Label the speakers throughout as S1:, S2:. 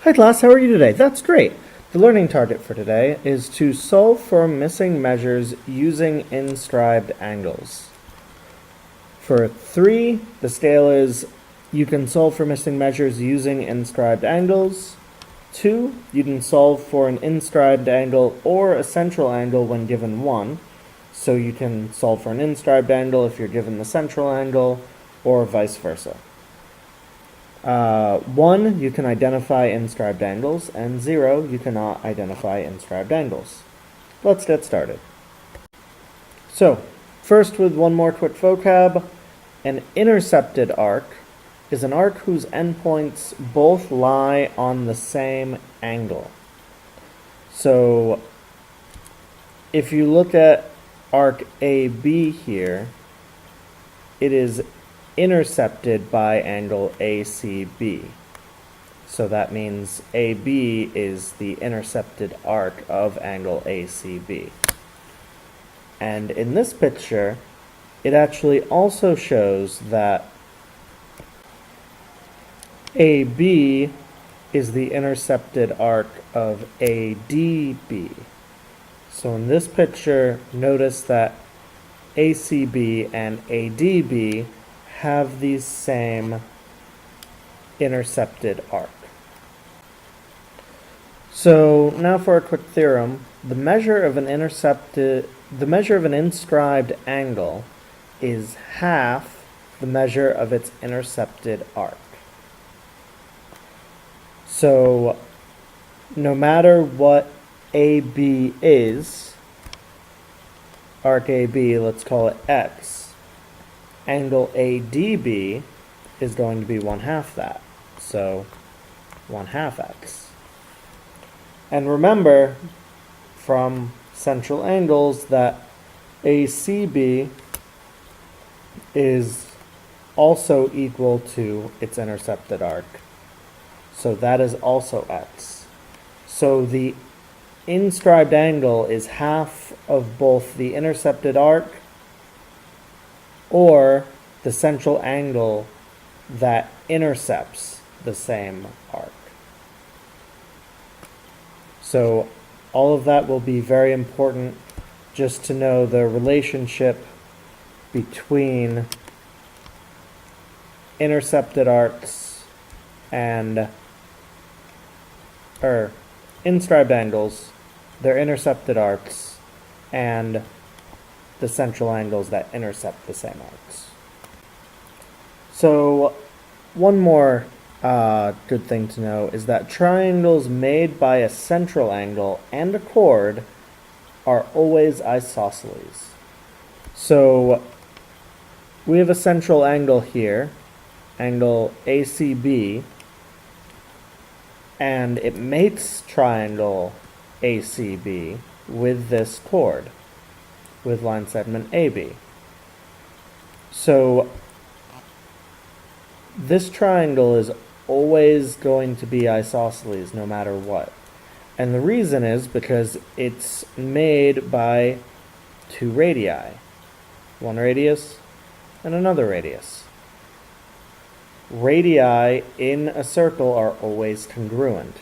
S1: Hi class, how are you today? That's great. The learning target for today is to solve for missing measures using inscribed angles. For 3, the scale is you can solve for missing measures using inscribed angles. 2, you can solve for an inscribed angle or a central angle when given 1. So you can solve for an inscribed angle if you're given the central angle, or vice versa. 1, you can identify inscribed angles, and 0, you cannot identify inscribed angles. Let's get started. So, first with one more quick vocab, an intercepted arc is an arc whose endpoints both lie on the same angle. So, if you look at arc AB here, it is intercepted by angle ACB. So that means AB is the intercepted arc of angle ACB. And in this picture, it actually also shows that AB is the intercepted arc of ADB. So in this picture, notice that ACB and ADB have the same intercepted arc. So now for a quick theorem, the measure of an inscribed angle is half the measure of its intercepted arc. So no matter what AB is, arc AB, let's call it X, angle ADB is going to be 1/2 that, so 1/2 X. And remember from central angles that ACB is also equal to its intercepted arc, so that is also X. So the inscribed angle is half of both the intercepted arc or the central angle that intercepts the same arc. So all of that will be very important just to know the relationship between intercepted arcs and inscribed angles, their intercepted arcs, and the central angles that intercept the same arcs. So one more good thing to know is that triangles made by a central angle and a chord are always isosceles. So we have a central angle here, angle ACB, and it makes triangle ACB with this chord, with line segment AB. So this triangle is always going to be isosceles no matter what. And the reason is because it's made by 2 radii, one radius and another radius. Radii in a circle are always congruent.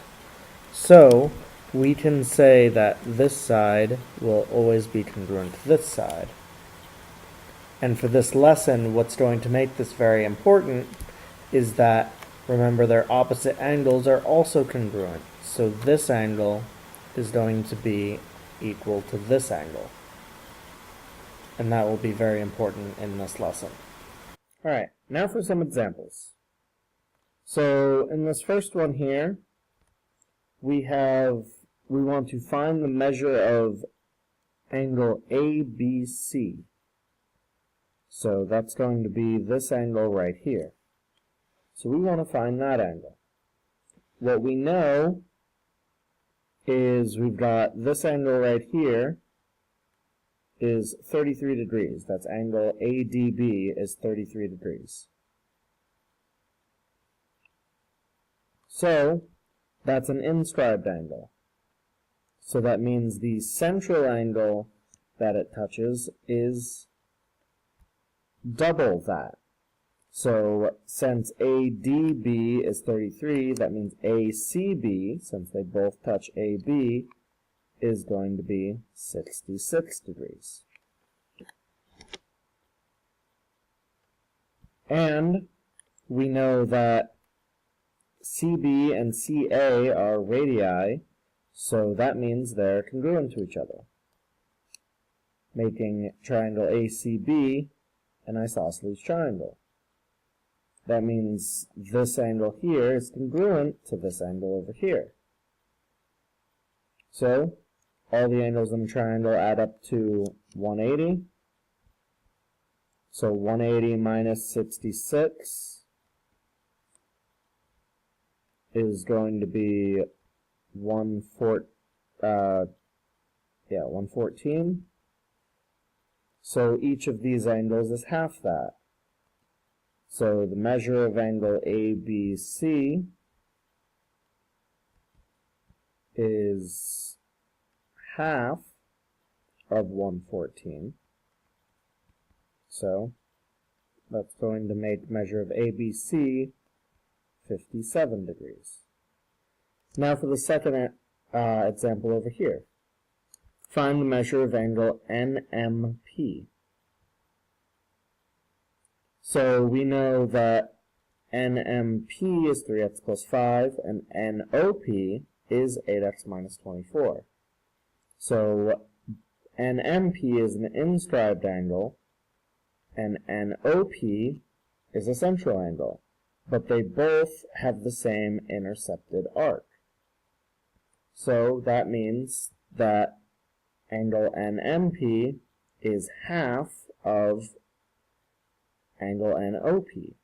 S1: So we can say that this side will always be congruent to this side. And for this lesson, what's going to make this very important is that, remember, their opposite angles are also congruent. So this angle is going to be equal to this angle. And that will be very important in this lesson. Alright, now for some examples. So in this first one here, we want to find the measure of angle ABC. So that's going to be this angle right here. So we want to find that angle. What we know is we've got this angle right here is 33 degrees. That's angle ADB is 33 degrees. So that's an inscribed angle. So that means the central angle that it touches is double that. So since ADB is 33, that means ACB, since they both touch AB, is going to be 66 degrees. And we know that CB and CA are radii, so that means they're congruent to each other, making triangle ACB an isosceles triangle. That means this angle here is congruent to this angle over here. So, all the angles in the triangle add up to 180. So 180 minus 66 is going to be 114. So each of these angles is half that. So the measure of angle ABC is half of 114. So that's going to make measure of ABC 57 degrees. Now for the second example over here. Find the measure of angle NMP. So we know that NMP is 3x plus 5, and NOP is 8x minus 24. So NMP is an inscribed angle, and NOP is a central angle, but they both have the same intercepted arc. So that means that angle NMP is half of angle NOP.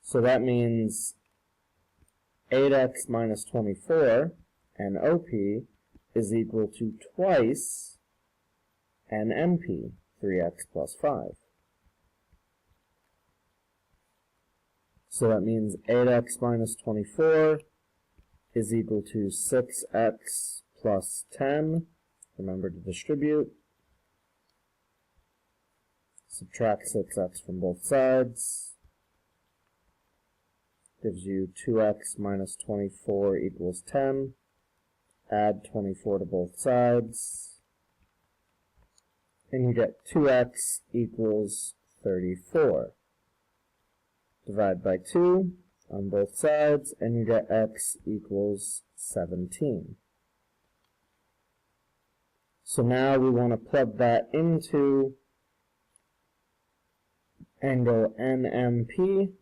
S1: So that means 8x minus 24, NOP, is equal to twice NMP, 3x plus 5. So that means 8x minus 24 is equal to 6x plus 10. Remember to distribute. Subtract 6x from both sides. Gives you 2x minus 24 equals 10. Add 24 to both sides. And you get 2x equals 34. Divide by 2 on both sides, and you get x equals 17. So now we want to plug that into angle NMP.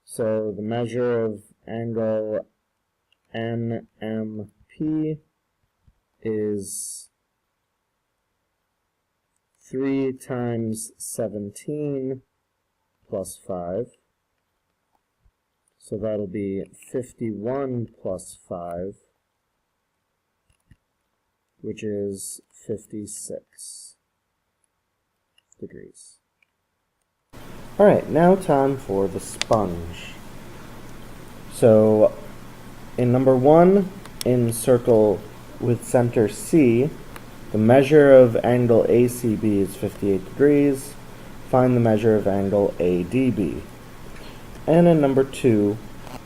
S1: So the measure of angle NMP is 3 times 17 plus 5. So that'll be 51 plus 5, which is 56 degrees. Alright, now time for the sponge. So, in number 1, in circle with center C, the measure of angle ACB is 58 degrees. Find the measure of angle ADB. And in number 2,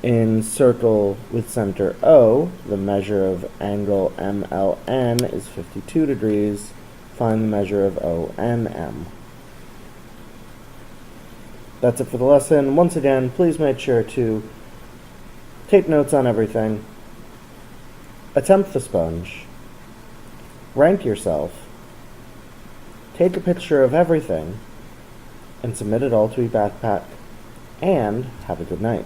S1: in circle with center O, the measure of angle MLN is 52 degrees. Find the measure of ONM. That's it for the lesson. Once again, please make sure to take notes on everything, attempt the sponge, rank yourself, take a picture of everything, and submit it all to eBackpack, and have a good night.